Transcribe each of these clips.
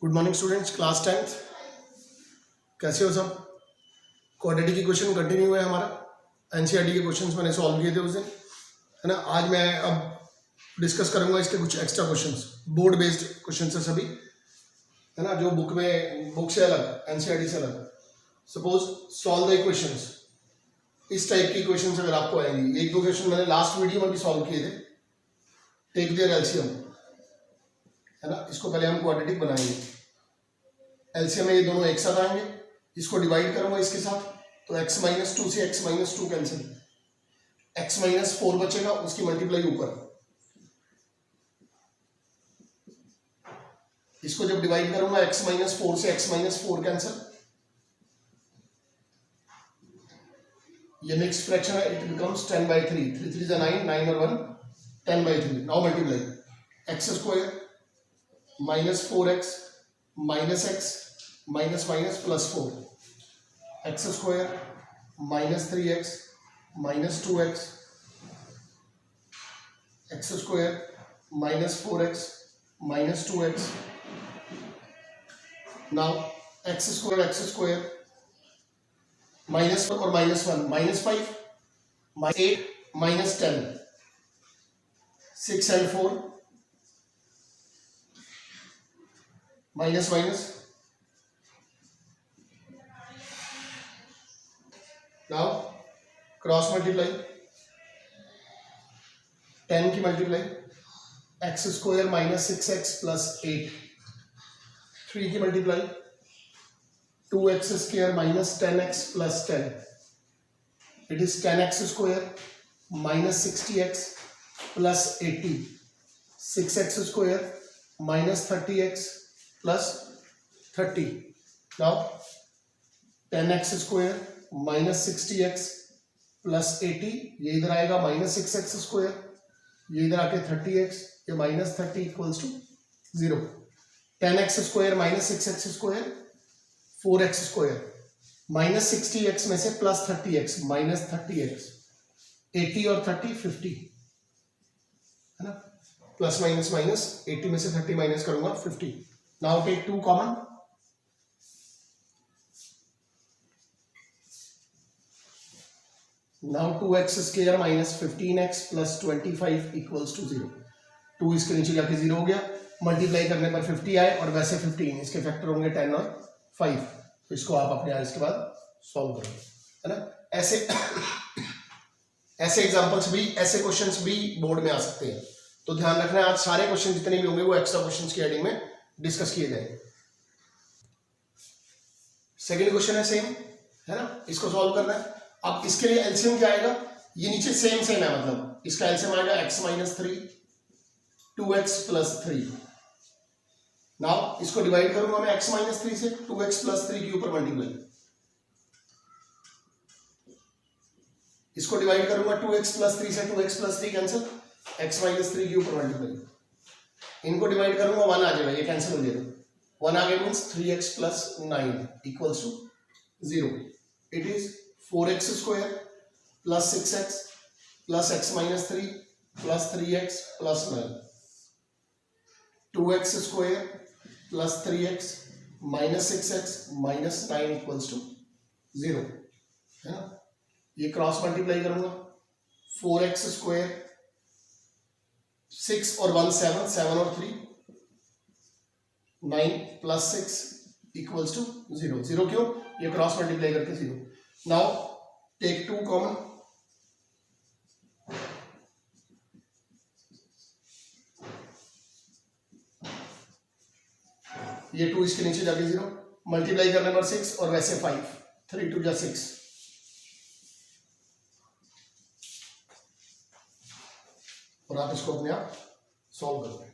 Good morning students, class 10th। कैसे हो सब? क्वाड्रेटिक की क्वेश्चन कंटिन्यू है हमारा। एनसीईआरटी के क्वेश्चंस मैंने सॉल्व किए थे उस दिन, है ना। आज मैं अब डिस्कस करूंगा इसके कुछ extra questions, board based question है सभी, है ना, जो बुक से अलग, एनसीईआरटी से अलग। सपोज सॉल्व द इक्वेशंस, इस टाइप की इक्वेशंस अगर आपको आएंगी। एक दो क्वेश्चन मैंने लास्ट वीडियो में भी सॉल्व किए थे। टेक देयर एलसीएम, है ना। इसको पहले हम क्वाड्रेटिक बनाएंगे। एलसीएम में ये दोनों एक साथ आएंगे, इसको डिवाइड करूंगा इसके साथ, तो x-2 से x-2 कैंसिल, x-4 बचेगा, उसकी मल्टीप्लाई ऊपर। इसको जब डिवाइड करूंगा x-4 से x-4 कैंसिल, ये मिक्स्ड फ्रैक्शन है, इट बिकम्स 10/3, 3 3 is 9, 9 और 1 10/3। Now multiply x² -4x -x minus plus 4, x² -3x -2x, x² -4x -2x। Now x² -1 और -1 -5 -8 -10, 6 and 4 minus minus. Now cross multiply, 10 की मल्टीप्लाई, x² -6x + 8, 3 की multiply, 2x² -10x + 10, it is 10x² -60x + 80, 6x² -30x + 30। Now 10x² -60x + 80, ये इधर आएगा -6x², ये इधर आके 30x, ये -30 = 0। 10x² -6x², 4x², -60x में से +30x, -30x, 80 और 30 50, है ना। प्लस माइनस माइनस, 80 में से 30 माइनस करूंगा 50। Now take 2 common, now 2x² -15x + 25 = 0। 2 इसके नीचे जाके 0 हो गया, मल्टीप्लाई करने पर 50 आए, और वैसे 15, इसके फैक्टर होंगे 10 और 5। तो इसको आप अपने इसके बाद सॉल्व करोगे, है ना। ऐसे ऐसे एग्जांपल्स भी, ऐसे क्वेश्चंस भी बोर्ड में आ सकते हैं। तो ध्यान रखना है, आज सारे क्वेश्चन जितने भी होंगे वो एक्स्ट्रा क्वेश्चंस की हेडिंग में डिस्कस किए जाएंगे। सेकंड क्वेश्चन है सेम, है ना, इसको सॉल्व करना है। अब इसके लिए एलसीएम क्या आएगा, ये नीचे सेम है, मतलब इसका एलसीएम आएगा x-3 2x + 3। नाउ इसको डिवाइड करूंगा मैं x-3 से, 2x + 3 के ऊपर मल्टीप्लाई, इसको डिवाइड करूंगा 2x + 3 से, 2x + 3 कैंसिल, x-3 के ऊपर मल्टीप्लाई, इनको डिवाइड करूंगा 1 आ जाएगा, ये कैंसिल हो जाएगा, 1 आ गया means 3x + 9 = 0। It is 4x² + 6x + x-3 + 3x + 9, 2x² + 3x -6x -9 = 0, है ना। ये क्रॉस मल्टीप्लाई करूंगा, 4x², 6 और 1 7, 7 और 3 9 + 6 = 0। 0 क्यों? ये क्रॉस मल्टीप्लाई करके 0। नाउ टेक 2 कॉमन, ये 2 इसके नीचे जाके 0, मल्टीप्लाई करने पर 6 और वैसे 5, 3 2 = 6, और आप इसको अपने आप सॉल्व करोगे।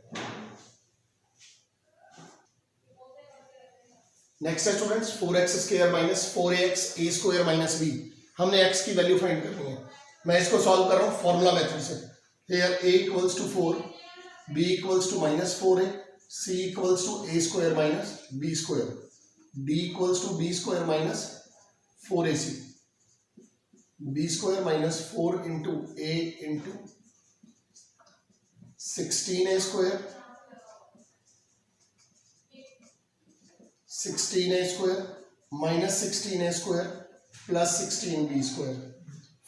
नेक्स्ट है students 4x² -4ax a² - b। हमने x की वैल्यू फाइंड करनी है। मैं इसको सॉल्व कर रहा हूं फॉर्मूला मेथड से। Here a = 4, b = -4a, c = a² - b², d = b² - 4ac, b² - 4 × a × 16a² 16a² minus 16a² plus 16b²।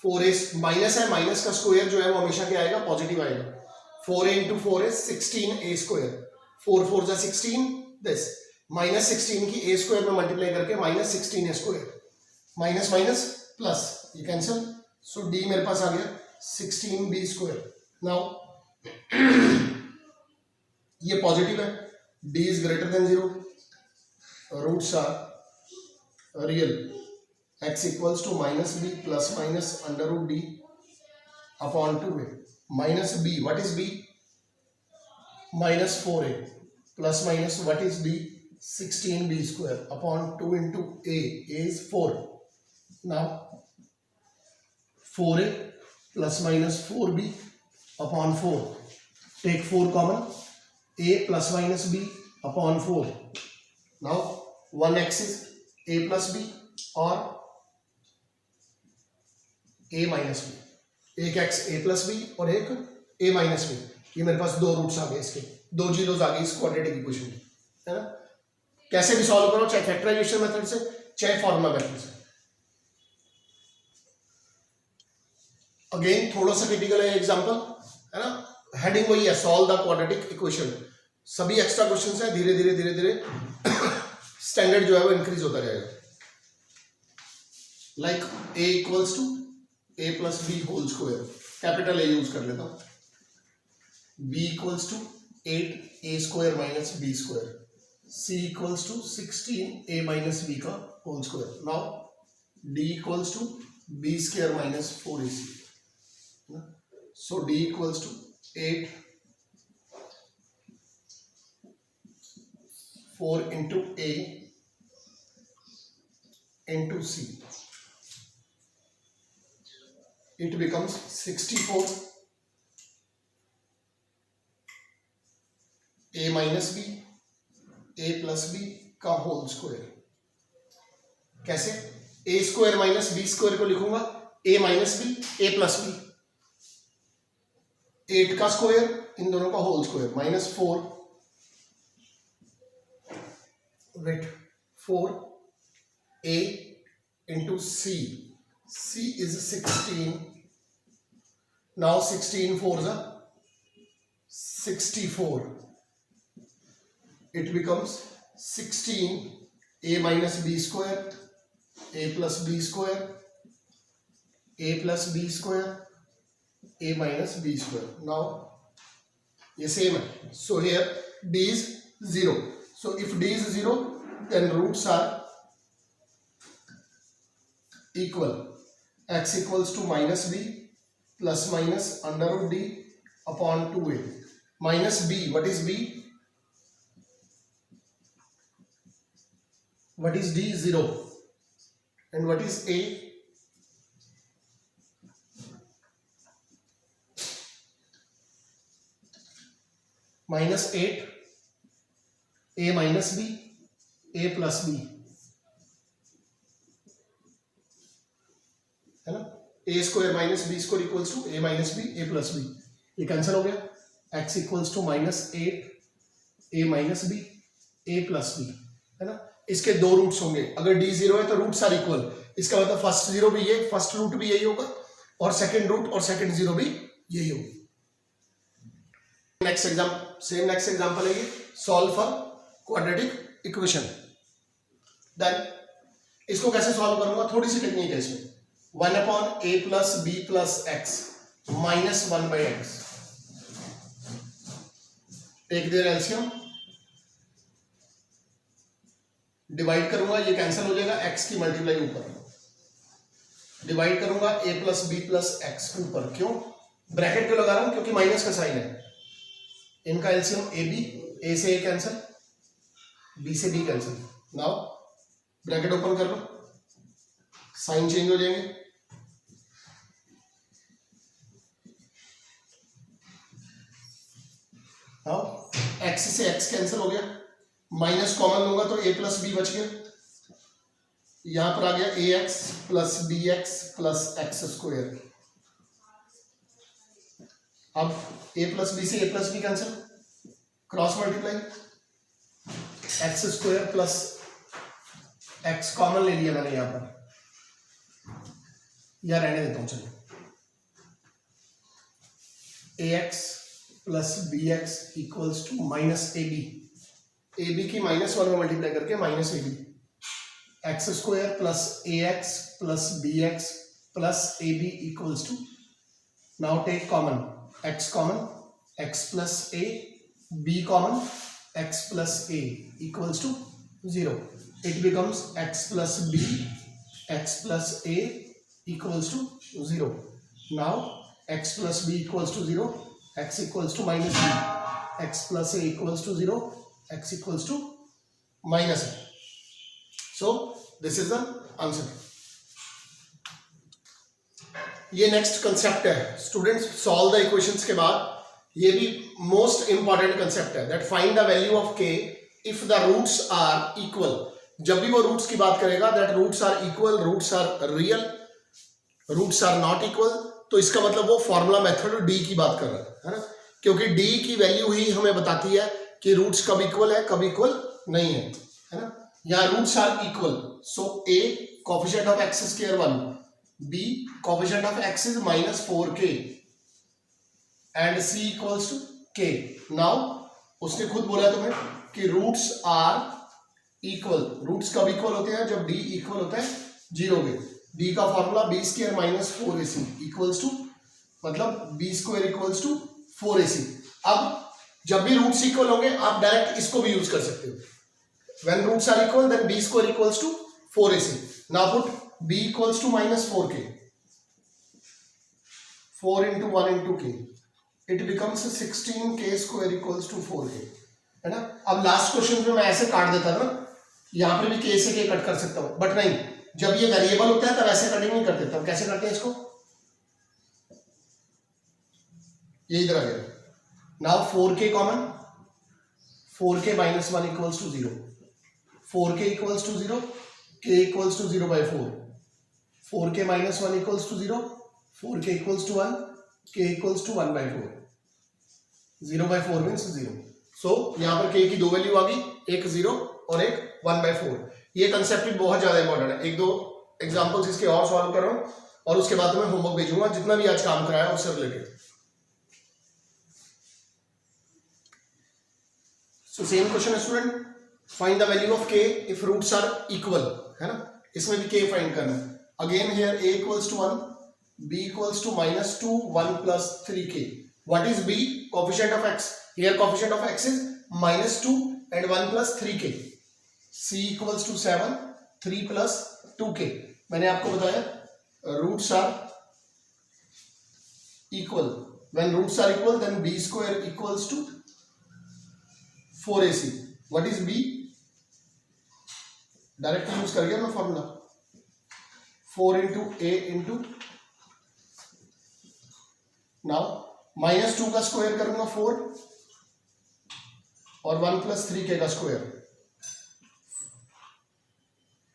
4a minus है, माइनस का स्क्वायर जो है वो हमेशा क्या आएगा, पॉजिटिव आएगा। 4a into 4 is 16a²। 4 4 जा 16, दिस माइनस 16 की a² में मल्टीप्लाई करके minus 16a², minus minus plus, ये कैंसिल। सो d मेरे पास आ गया 16b²। नाउ ये पॉजिटिव है, d is greater than 0, roots are real, x equals to minus B plus minus under root D upon 2a minus b, what is b, minus 4a plus minus what is b, 16b² upon 2 into a is 4। Now 4a plus minus 4b upon 4, take 4 common, a plus minus b upon 4। Now 1x is a plus b और a minus B, एक x a plus B और एक a minus B. ये मेरे पास दो roots आ गए, इसके दो जीरोस आ गई इस क्वाड्रेटिक इक्वेशन की, है ना। कैसे भी सॉल्व करो, चाहे फैक्टराइजेशन मेथड से चाहे फॉर्मूला मेथड से। अगेन थोड़ा सा टिपिकल है एग्जांपल, है ना, हेडिंग वही है, सॉल्व द क्वाड्रेटिक इक्वेशन। सभी एक्स्ट्रा क्वेश्चंस हैं, धीरे धीरे धीरे धीरे स्टैंडर्ड जो है वो इंक्रीज होता जाएगा। Like a equals to a plus B whole square, capital A use कर लेता हूं, b equals to 8a² minus b², c equals to 16a minus b का whole square. Now d equals to b² minus 4ac, so d equals to 8 4 into a into c, it becomes 64 a minus B a plus B का whole square. कैसे, a² minus b² को लिखूंगा a minus B a plus B, 8 का square, इन दोनों का whole square, minus 4 with 4a into c, c is 16, now 16 4s are 64, it becomes 16 a minus b² a plus b² a plus b² a minus b²। now ये same है, so here d is 0, so if d is 0 then roots are equal, x equals to minus b plus minus under root d upon 2a minus b, what is b, what is d, 0, and what is a, minus 8 a minus b a plus b, है ना, a² minus b² equals to a minus B a plus B, ये cancel हो गया, x equals to minus 8 a minus B a plus B, है ना। इसके दो roots होंगे, अगर d 0 है तो रूट्स आर इक्वल, इसका मतलब फर्स्ट जीरो भी ये, फर्स्ट रूट भी यही होगा और सेकंड रूट और सेकंड जीरो भी यही होगी। नेक्स्ट एग्जांपल है ये, solve for quadratic equation. Then इसको कैसे सॉल्व करूंगा, थोड़ी सी टेक्निक है इसमें। 1 upon a plus B plus X minus 1 by X, take their LCM, divide करूंगा, ये कैंसिल हो जाएगा, x की मल्टीप्लाई ऊपर, डिवाइड करूंगा a plus B plus X ऊपर। क्यों ब्रैकेट क्यों लगा रहा हूं, क्योंकि माइनस का साइन है। इनका एलसीएम ए बी, a से a कैंसिल, b से b cancel. Now bracket open कर लो, साइन चेंज हो जाएंगे, x से x कैंसिल हो गया, माइनस कॉमन लूंगा तो a प्लस बी बच गया, यहां पर आ गया ax plus B X plus x²। अब a प्लस बी से a plus B cancel, cross multiply, x² plus X common ले लिया मैंने यहां पर, या रहने देता हूं चलिए, ax plus B X equals to minus A B की -1 में मल्टीप्लाई करके minus A B, X square plus A X plus B X plus A B equals to, now take common, x common, x plus A, b common, x plus A equals to 0. It becomes x plus b, x plus a equals to 0. Now x plus b equals to 0, x equals to minus b, x plus a equals to 0, x equals to minus a. So this is the answer. ये next concept है students, solve the equations के बाद ये भी most important concept है, that find the value of k if the roots are equal. जब भी वो रूट्स की बात करेगा, that roots are equal, roots are real, roots are not equal, तो इसका मतलब वो फॉर्मूला मेथड डी की बात कर रहा है ना, क्योंकि डी की वैल्यू ही हमें बताती है कि रूट्स कब इक्वल है कब इक्वल नहीं है ना. यहाँ roots are equal, so A coefficient of X square 1, b coefficient of x is minus 4k and c equals to k. now उसने खुद बोला तुम्हें कि रूट्स आर इक्वल, रूट्स कब इक्वल होते हैं, जब d इक्वल होता है 0 के. d का formula b square minus 4ac equals to, मतलब b square equals to 4ac. अब जब भी रूट्स इक्वल होंगे आप डायरेक्ट इसको भी यूज कर सकते हो. When roots are equal then b square equals to 4ac. Now put b equals to minus 4k, 4 into 1 into k, it becomes 16k square equals to 4k, है ना. अब लास्ट क्वेश्चन में मैं ऐसे काट देता था ना, यहां पर भी k से k कट कर सकता हूं, बट नहीं, जब ये वेरिएबल होता है तब ऐसे कटिंग नहीं कर देता हूं. कैसे करते हैं इसको, ये इधर आ गया. Now 4k common, 4k minus 1 equals to 0, 4k equals to 0, k equals to 0 by 4, 4k minus 1 equals to 0, 4k equals to 1, k equals to 1 by 4, 0 by 4 means 0. so यहाँ पर k की दो वैल्यू आ गई, एक 0 और एक 1 by 4. ये concept भी बहुत ज्यादा इंपॉर्टेंट है. एक दो एग्जांपल्स इसके और सॉल्व कर रहा हूँ और उसके बाद मैं होमवर्क भेजूंगा जितना भी आज काम कराया उससे रिलेटेड. सो सेम क्वेश्चन है student, find the value of k if roots are equal, है ना. इसमें भी k फाइंड करना है. Again here a equals to 1, b equals to minus 2, 1 plus 3k. What is b? Coefficient of x. Here coefficient of x is minus 2 and 1 plus 3k. c equals to 7, 3 plus 2k. मैंने आपको बताया roots are equal. When roots are equal then b square equals to 4ac. What is b? Direct use कर गया मैं formula, 4 into a into, now minus 2 का square करूंगा 4 और 1 plus 3k का स्क्वायर,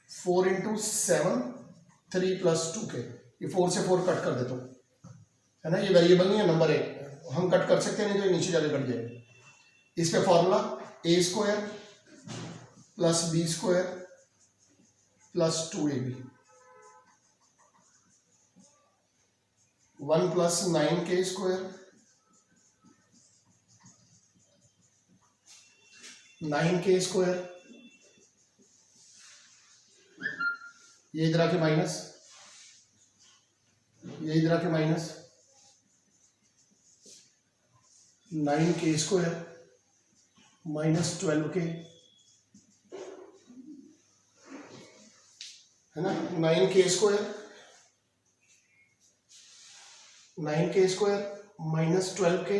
4 into 7, 3 plus 2k. ये 4 से 4 cut कर देता हूं, है ना. ये वेरिएबल नहीं है, नंबर है, हम कट कर सकते हैं, नहीं तो नीचे जाके कट जाए. इस पे formula a square plus b square plus 2ab, 1 plus 9k square, 9k square, ये इधर आके माइनस, ये इधर आके minus, 9k square minus 12k, है ना. 9k square, 9k square minus 12k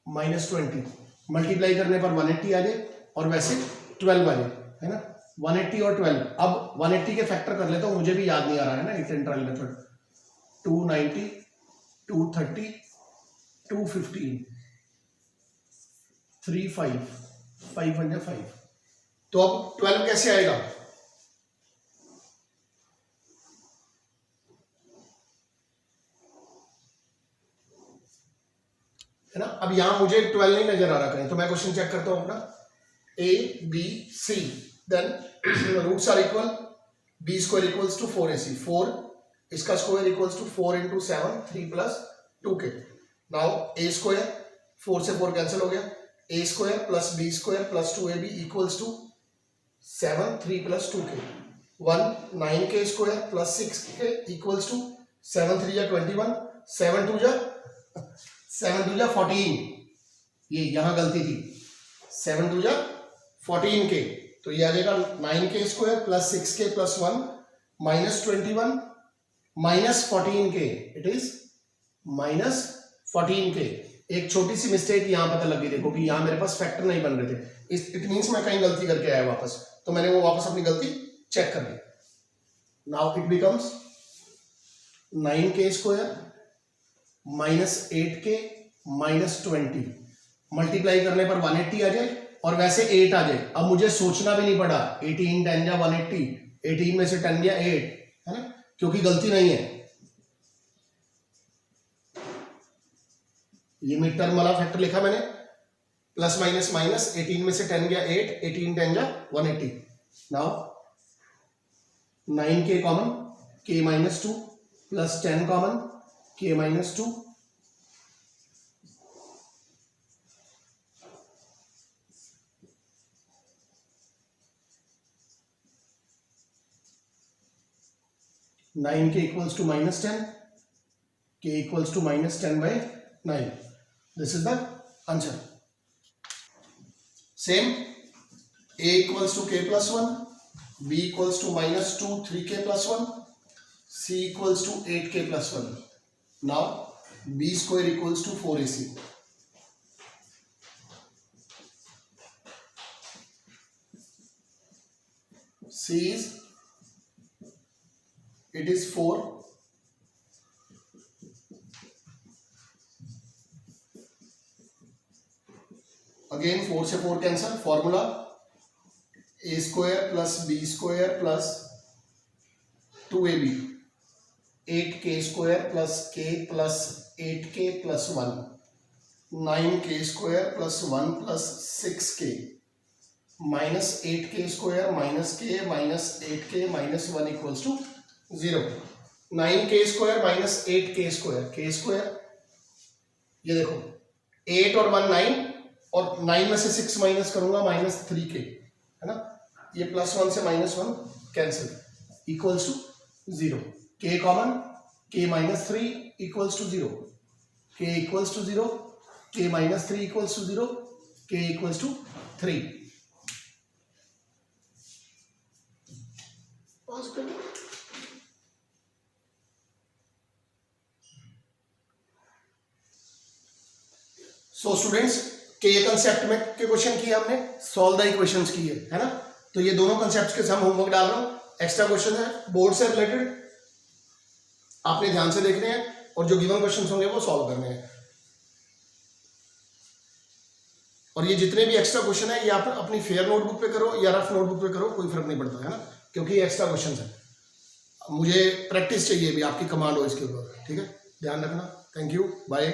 minus 20, multiply करने पर 180 आ जाए और वैसे 12 आ जाए, है ना. 180 और 12. अब 180 के फैक्टर कर लेता हूं, मुझे भी याद नहीं आ रहा है ना इट इंट्रल मेथड. 290, 230, 215, 35, 505. तो अब 12 कैसे आएगा, है ना. अब यहां मुझे 12 नहीं नजर आ रहा कहीं, तो मैं क्वेश्चन चेक करता हूं अपना. a b c, then roots are equal, B square equals to 4ac, 4 इसका square equals to 4 into 7, 3 plus 2k। Now A square 4 से 4 कैंसिल हो गया, A square plus B square plus 2ab equals to 7, 3 plus 2k, 1 9k square plus 6k equals to 7 3 या 21, 7 2 जा 14। ये यहां गलती थी, 7 2 जा 14k, तो ये आ जाएगा 9k square plus 6k plus 1 minus 21 minus 14k, it is minus 14k। एक छोटी सी मिस्टेक यहां पता लगी, देखो कि यहां मेरे पास फैक्टर नहीं बन रहे थे, इट मीन्स मैं कहीं गलती करके आया वापस, तो मैंने वो वापस अपनी गलती चेक कर ली। Now it becomes 9k square minus 8k minus 20, multiply करने पर 180 आ जाए और वैसे 8 आ जाए। अब मुझे सोचना भी नहीं पड़ा, 18 10 जा 180, 18 में से 10 गया 8, है ना, क्योंकि गलती नहीं है। ये मिड टर्म वाला फैक्टर लिखा मैंने, प्लस माइनस माइनस, 18 में से 10 गया 8, 18 10 जा 180। Now 9k common, k minus 2 plus 10 common, k minus 2, nine K equals to minus 10, k equals to minus 10 by 9। This is the answer. Same, a equals to k plus 1, b equals to minus 2 3k plus 1, c equals to 8k plus 1। Now b square equals to 4ac, c is, it is 4, again 4 से 4 cancel, formula a square plus b square plus 2ab, 8k square plus k plus 8k plus 1, 9k square plus 1 plus 6k minus 8k square minus k minus 8k minus 1 equals to 0। 9k square minus 8k square, k square, ये देखो 8 और 1 9, और 9 में से 6 minus करूंगा minus 3k, है ना, ये प्लस 1 से minus 1 cancel, equals to 0। k common, k minus 3 equals to 0, k equals to 0, k minus 3 equals to 0, k equals to 3। So students, के कंसेप्ट में के क्वेश्चन किए हमने, सॉल्व द इक्वेशंस किए, है ना, तो ये दोनों कंसेप्ट के साथ होमवर्क डाल रहा हूं, एक्स्ट्रा क्वेश्चन है बोर्ड से रिलेटेड, आपने ध्यान से देखने हैं और जो गिवन क्वेश्चन होंगे वो सॉल्व करने हैं। और ये जितने भी एक्स्ट्रा क्वेश्चन है ये आप अपनी फेयर नोटबुक पे करो या रफ नोटबुक पे करो, कोई फर्क नहीं पड़ता, है ना, क्योंकि ये एक्स्ट्रा क्वेश्चन है। मुझे प्रैक्टिस चाहिए भी, आपकी कमांड हो इसके ऊपर, ठीक है, ध्यान रखना। Thank you, bye.